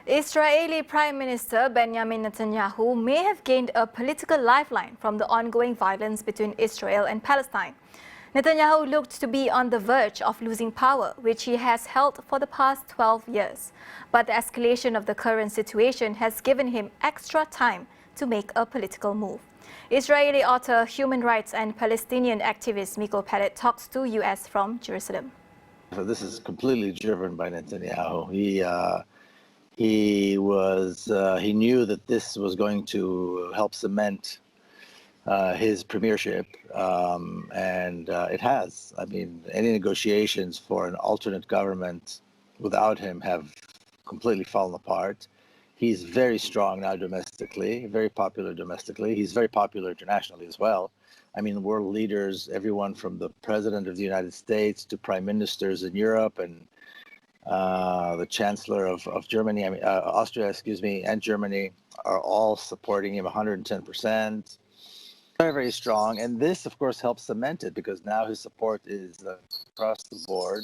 Israeli Prime Minister Benjamin Netanyahu may have gained a political lifeline from the ongoing violence between Israel and Palestine. Netanyahu looked to be on the verge of losing power, which he has held for the past 12 years. But the escalation of the current situation has given him extra time to make a political move. Israeli author, human rights and Palestinian activist Miko Peled talks to US from Jerusalem. This is completely driven by Netanyahu. He knew that this was going to help cement his premiership, and it has. I mean, any negotiations for an alternate government without him have completely fallen apart. He's very strong now domestically, very popular domestically. He's very popular internationally as well. I mean, world leaders, everyone from the President of the United States to prime ministers in Europe and the Chancellor of Germany, Austria, and Germany are all supporting him 110%. Very, very strong. And this, of course, helps cement it because now his support is across the board.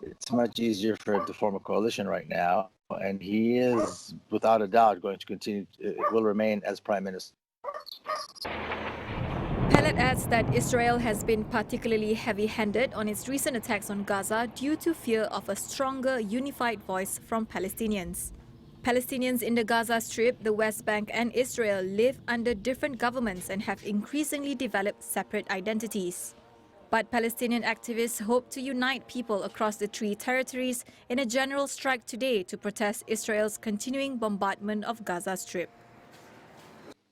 It's much easier for him to form a coalition right now. And he is, without a doubt, going to continue, will remain as prime minister. Peled adds that Israel has been particularly heavy-handed on its recent attacks on Gaza due to fear of a stronger unified voice from Palestinians. Palestinians in the Gaza Strip, the West Bank and Israel live under different governments and have increasingly developed separate identities. But Palestinian activists hope to unite people across the three territories in a general strike today to protest Israel's continuing bombardment of Gaza Strip.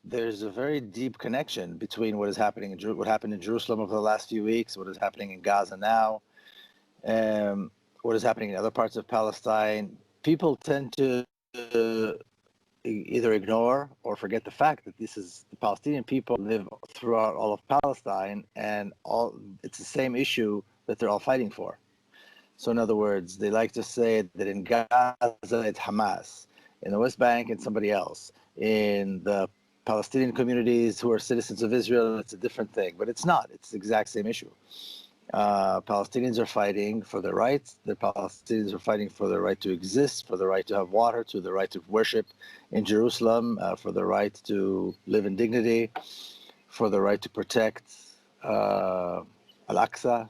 There's a very deep connection between what is happening in what happened in Jerusalem over the last few weeks, what is happening in Gaza now, what is happening in other parts of Palestine. People tend to either ignore or forget the fact that this is the Palestinian people live throughout all of Palestine, and it's the same issue that they're all fighting for. So in other words, they like to say that in Gaza it's Hamas, in the West Bank it's somebody else, in the Palestinian communities who are citizens of Israel, it's a different thing, but it's not. It's the exact same issue. Palestinians are fighting for their rights. The Palestinians are fighting for their right to exist, for the right to have water, to the right to worship in Jerusalem, for the right to live in dignity, for the right to protect Al-Aqsa,